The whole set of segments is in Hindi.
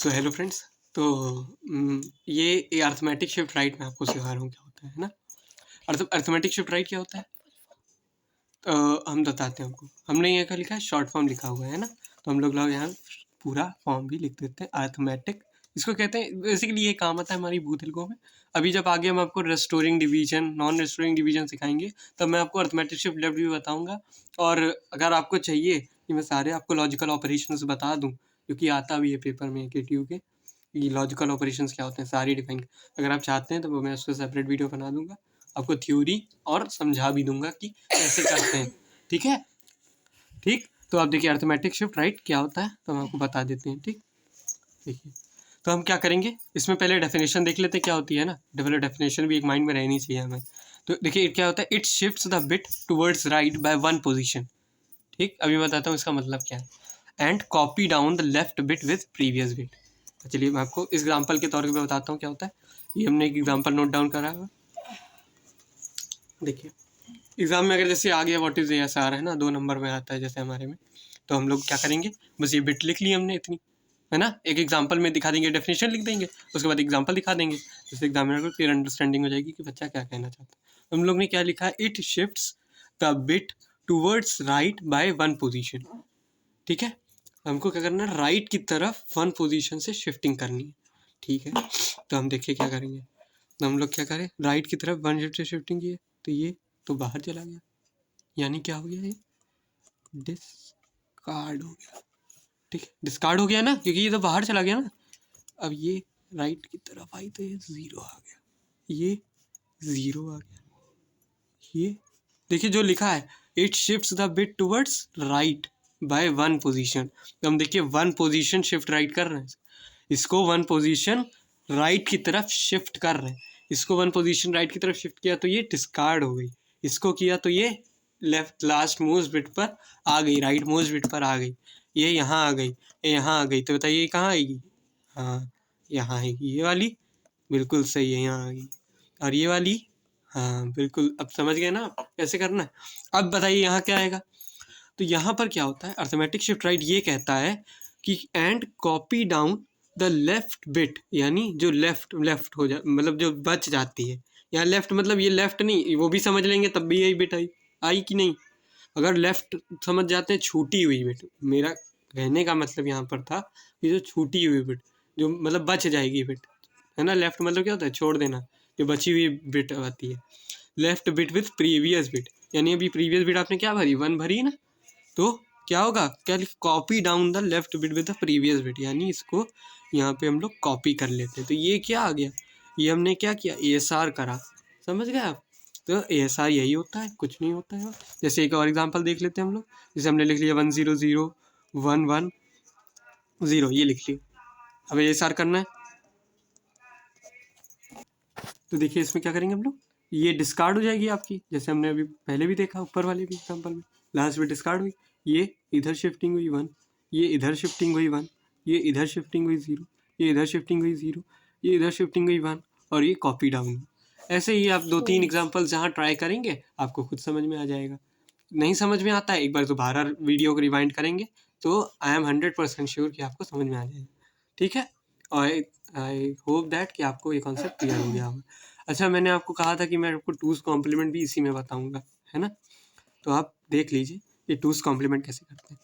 So hello friends. तो ये अर्थमेटिक शिफ्ट राइट मैं आपको सिखा रहा हूँ क्या होता है ना। अर्थमेटिक शिफ्ट राइट क्या होता है हम बताते हैं आपको। हमने यहाँ का लिखा है, शॉर्ट फॉर्म लिखा हुआ है ना, तो हम लोग यहाँ पूरा फॉर्म भी लिख देते हैं। अर्थमेटिक इसको कहते हैं, बेसिकली ये काम आता है हमारी भूतलकों में। अभी जब आगे हम आपको restoring division, non restoring division सिखाएंगे तब मैं आपको अर्थमेटिक शिफ्ट लेफ्ट भी बताऊंगा। और अगर आपको चाहिए कि मैं सारे आपको लॉजिकल ऑपरेशंस बता दूं, क्योंकि आता भी है पेपर में KTU के, ये लॉजिकल ऑपरेशंस क्या होते हैं सारी डिफाइन, अगर आप चाहते हैं तो मैं उसका सेपरेट वीडियो बना दूंगा, आपको थ्योरी और समझा भी दूंगा कि कैसे करते हैं। ठीक है, ठीक। तो आप देखिए अर्थमेटिक शिफ्ट राइट क्या होता है, तो हम आपको बता देते हैं। ठीक, देखिए तो हम क्या करेंगे, इसमें पहले डेफिनेशन देख लेते हैं क्या होती है ना। डेफिनेशन भी एक माइंड में रहनी चाहिए हमें। तो देखिए क्या होता है, it shifts the bit towards right by one position. ठीक, अभी बताता हूँ इसका मतलब क्या है। And copy down the left bit with previous bit. चलिए मैं आपको एग्जाम्पल के तौर पे बताता हूँ क्या होता है। ये हमने एक एग्जाम्पल नोट डाउन करा है। देखिए एग्जाम में अगर जैसे आ गया व्हाट इज ASR है ना, 2 नंबर में आता है जैसे हमारे में, तो हम लोग क्या करेंगे, बस ये बिट लिख ली हमने इतनी, है ना। एक एग्जाम्पल में दिखा देंगे, डेफिनेशन लिख देंगे, उसके बाद एग्जाम्पल दिखा देंगे, जिससे एग्जामिनर को क्लियर अंडरस्टैंडिंग हो जाएगी कि बच्चा क्या कहना चाहता है। हम लोग ने क्या लिखा है, it shifts the bit towards right by one position. ठीक है, हमको क्या करना है, राइट की तरफ वन पोजीशन से शिफ्टिंग करनी है। ठीक है, तो हम देखिए क्या करेंगे, तो हम लोग क्या करें, राइट की तरफ वन शिफ्ट से शिफ्टिंग की है, तो ये तो बाहर चला गया, यानी क्या हो गया, ये डिस्कार्ड हो गया। ठीक है, डिस्कार्ड हो गया ना, क्योंकि ये तो बाहर चला गया ना। अब ये राइट की तरफ आई तो ये 0 आ गया, ये 0 आ गया। ये देखिए जो लिखा है, it shifts the bit towards right by one position, तो हम देखिए वन पोजीशन शिफ्ट राइट कर रहे हैं, इसको वन पोजीशन राइट की तरफ शिफ्ट कर रहे हैं, इसको वन पोजीशन राइट की तरफ शिफ्ट किया तो ये डिस्कार्ड हो गई, इसको किया तो ये लेफ्ट लास्ट मोस्ट बिट पर आ गई, राइट मोस्ट बिट पर आ गई, ये यहाँ आ गई, ये यहाँ आ गई, तो बताइए ये कहाँ आएगी, हाँ यहाँ आएगी, ये वाली बिल्कुल सही है, यहाँ आ गई। और ये वाली, हाँ बिल्कुल, अब समझ गए ना आप कैसे करना है। अब बताइए यहाँ क्या आएगा, तो यहाँ पर क्या होता है, अर्थमेटिक शिफ्ट राइट ये कहता है कि and copy down the left bit, यानी जो लेफ्ट हो जा, मतलब जो बच जाती है। यहाँ लेफ्ट मतलब ये लेफ्ट नहीं, वो भी समझ लेंगे तब भी यही बिट आई कि नहीं। अगर लेफ्ट समझ जाते हैं, छूटी हुई बिट, मेरा कहने का मतलब यहाँ पर था कि जो छूटी हुई बिट, जो मतलब बच जाएगी बिट, है ना। लेफ्ट मतलब क्या होता है, छोड़ देना, जो बची हुई बिट आती है। Left bit with previous bit, यानी अभी प्रीवियस बिट आपने क्या भरी, 1 भरी ना, तो क्या होगा, क्या copy down the left bit with the previous bit, यानी इसको यहाँ पे हम लोग कॉपी कर लेते हैं। तो ये क्या आ गया, ये हमने क्या किया, ASR करा, समझ गए आप। तो ASR यही होता है, कुछ नहीं होता है। जैसे एक और एग्जांपल देख लेते हैं हम लोग, जैसे हमने लिख लिया 1001110, ये लिख लिया। अब ASR करना है, तो देखिए इसमें क्या करेंगे हम लोग, ये डिस्कार्ड हो जाएगी आपकी, जैसे हमने अभी पहले भी देखा ऊपर वाले भी एग्जाम्पल में, लास्ट में डिस्कार्ड हुई, ये इधर शिफ्टिंग हुई 1, ये इधर शिफ्टिंग हुई 1, ये इधर शिफ्टिंग हुई 0, ये इधर शिफ्टिंग हुई 0, ये इधर शिफ्टिंग हुई 1, और ये कॉपी डाउन। ऐसे ही आप 2-3 एग्जाम्पल जहाँ ट्राई करेंगे आपको खुद समझ में आ जाएगा। नहीं समझ में आता है, एक बार दोबारा वीडियो को रिवाइंड करेंगे तो आई एम 100% श्योर कि आपको समझ में आ जाएगा। ठीक है, और आई होप दैट कि आपको ये कॉन्सेप्ट क्लियर हो गया होगा। अच्छा, मैंने आपको कहा था कि मैं आपको टूज कॉम्प्लीमेंट भी इसी में बताऊंगा, है ना। तो आप देख लीजिए ये टूज कॉम्प्लीमेंट कैसे करते हैं।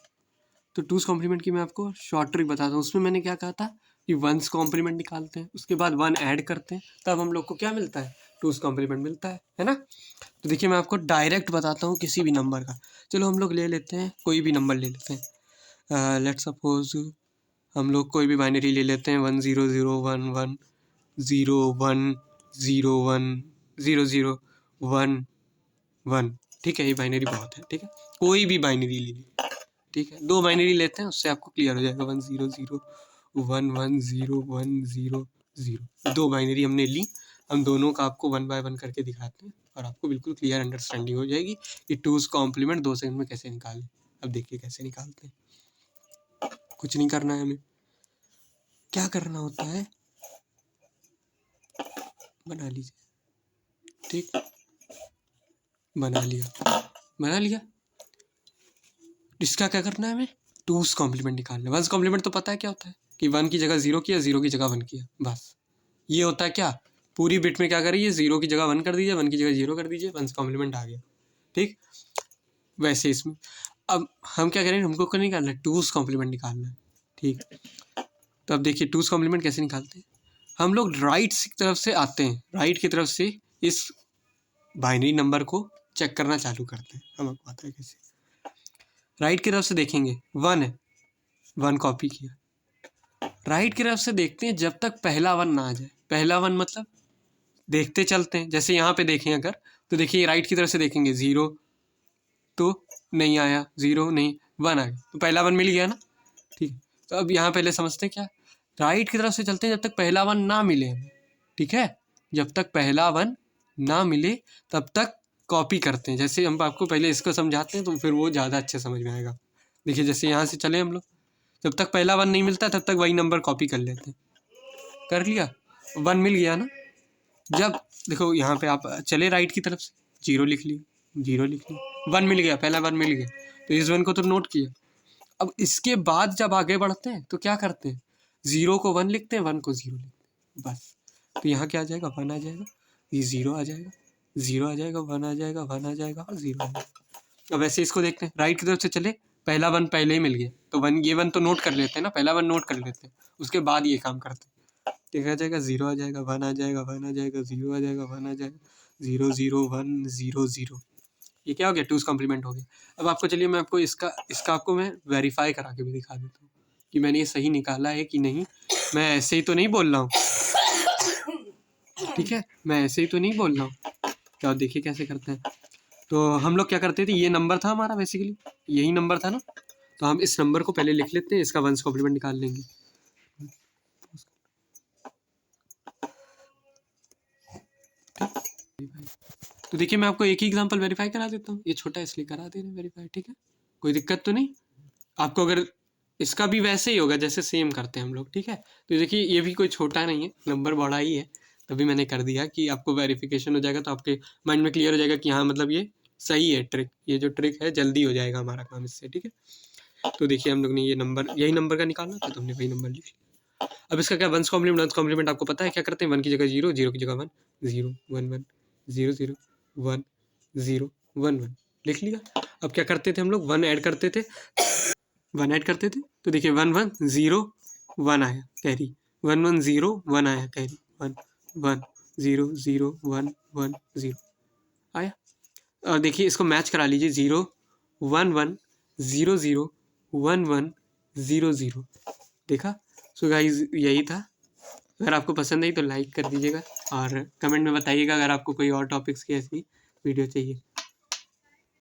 तो टूज कॉम्प्लीमेंट की मैं आपको शॉर्ट ट्रिक बताता हूँ। उसमें मैंने क्या कहा था कि वंस कॉम्प्लीमेंट निकालते हैं, उसके बाद 1 ऐड करते हैं, तब हम लोग को क्या मिलता है, टूज कॉम्प्लीमेंट मिलता है ना। तो देखिए मैं आपको डायरेक्ट बताता हूँ किसी भी नंबर का। चलो हम लोग ले लेते हैं, कोई भी नंबर ले लेते हैं, लेट सपोज हम लोग कोई भी बाइनरी ले लेते हैं, 100110101000111। ठीक है, ये बाइनरी बहुत है, ठीक है, कोई भी बाइनरी ले लीजिए। ठीक है, 2 बाइनरी लेते हैं, उससे आपको क्लियर हो जाएगा, 10011011000। 2 बाइनरी हमने ली, हम दोनों का आपको 1 बाय 1 करके दिखाते हैं और आपको बिल्कुल क्लियर अंडरस्टैंडिंग हो जाएगी कि टूज कॉम्प्लीमेंट 2 सेकंड में कैसे निकालें। अब देखिए कैसे निकालते हैं, कुछ नहीं करना है हमें, क्या करना होता है, बना लीजिए। ठीक, बना लिया। इसका क्या करना है हमें, टूज कॉम्प्लीमेंट निकालना है। वंस कॉम्प्लीमेंट तो पता है क्या होता है, कि 1 की जगह 0 किया, 0 की जगह 1 किया, बस। ये होता है क्या, पूरी बिट में क्या करिए, 0 की जगह 1 कर दीजिए, 1 की जगह 0 कर दीजिए, 1 कॉम्प्लीमेंट आ गया। ठीक, वैसे इसमें अब हम क्या करें, हमको क्या निकालना है, 2's कॉम्प्लीमेंट निकालना है। ठीक, तो अब देखिए 2's कॉम्प्लीमेंट कैसे निकालते हैं। हम लोग राइट की तरफ से आते हैं, राइट की तरफ से इस बाइनरी नंबर को चेक करना चालू करते हैं। हम आपको आता है कैसे, राइट की तरफ से देखेंगे 1 है, 1 कॉपी किया। राइट की तरफ से देखते हैं जब तक पहला 1 ना आ जाए। पहला 1 मतलब देखते चलते हैं, जैसे यहाँ पे देखें अगर, तो देखिए राइट की तरफ से देखेंगे 0 तो नहीं आया, 0 नहीं, 1 आ गया, तो पहला 1 मिल गया ना। ठीक है, तो अब यहाँ पहले समझते हैं क्या, राइट की तरफ से चलते हैं जब तक पहला 1 ना मिले हमें। ठीक है, जब तक पहला 1 ना मिले तब तक कॉपी करते हैं। जैसे हम आपको पहले इसको समझाते हैं तो फिर वो ज़्यादा अच्छे समझ में आएगा। देखिए जैसे यहाँ से चले हम लोग, जब तक पहला 1 नहीं मिलता तब तक वही नंबर कॉपी कर लेते हैं। कर लिया, 1 मिल गया ना। जब देखो यहाँ पे आप चले राइट की तरफ से, 0 लिख लिया, 0 लिख लिया, 1 मिल गया, पहला 1 मिल गया, तो इस 1 को तो नोट किया। अब इसके बाद जब आगे बढ़ते हैं तो क्या करते हैं, 0 को 1 लिखते हैं, 1 को 0 लिखते हैं, बस। तो यहाँ क्या आ जाएगा, 1 आ जाएगा, ये 0 आ जाएगा, 0 आ जाएगा, 1 आ जाएगा, 1 आ जाएगा और 0 आ जाएगा। अब वैसे इसको देखते हैं, राइट की तरफ से चले, पहला 1 पहले ही मिल गया, तो 1 ये 1 तो नोट कर लेते हैं ना, पहला 1 नोट कर लेते हैं, उसके बाद ये काम करते हैं। देखा जाएगा, 0 आ जाएगा, 1 आ जाएगा, 1 आ जाएगा, 0 आ जाएगा, 1 आ जाएगा, 0 0 1 0 0। ये क्या हो गया, 2's कॉम्प्लीमेंट हो गया। अब आपको चलिए मैं आपको इसका आपको मैं वेरीफाई करा के भी दिखा देता हूँ कि मैंने ये सही निकाला है कि नहीं। मैं ऐसे ही तो नहीं बोल रहा हूँ, ठीक है, मैं ऐसे ही तो नहीं बोल रहा हूँ। तो आप देखिए कैसे करते हैं। तो हम लोग क्या करते थे, ये नंबर था हमारा, बेसिकली यही नंबर था ना, तो हम इस नंबर को पहले लिख लेते हैं, इसका 1's कॉम्प्लीमेंट निकाल लेंगे। तो देखिए मैं आपको एक ही एग्जांपल वेरीफाई करा देता हूँ, ये छोटा इसलिए करा दे रहे हैं वेरीफाई। ठीक है, कोई दिक्कत तो नहीं आपको। अगर इसका भी वैसे ही होगा जैसे सेम करते हैं हम लोग। ठीक है, तो देखिए ये भी कोई छोटा नहीं है, नंबर बड़ा ही है, तभी मैंने कर दिया कि आपको वेरिफिकेशन हो जाएगा, तो आपके माइंड में क्लियर हो जाएगा कि हाँ मतलब ये सही है ट्रिक, ये जो ट्रिक है जल्दी हो जाएगा हमारा काम इससे। ठीक है, तो देखिए हम लोग ने ये नंबर, यही नंबर का निकालना था, तो हमने वही नंबर लिख लिया। अब इसका क्या, 1's कॉम्प्लीमेंट आपको पता है क्या करते हैं, 1 की जगह 0, 0 की जगह 1, 0 1 1 0 0 1 0 1 1 लिख लिया। अब क्या करते थे हम लोग, 1 ऐड करते थे, 1 ऐड करते थे, तो देखिए 1 1 0 1 आया कैरी, 1 1 0 1 आया कैरी, 1 1 0 0 1 1 0 आया। और देखिए इसको मैच करा लीजिए, 0 1 1 0 0 1 1 0 0। देखा। सो गाइस यही था। अगर आपको पसंद आई तो लाइक कर दीजिएगा और कमेंट में बताइएगा अगर आपको कोई और टॉपिक्स की ऐसी वीडियो चाहिए।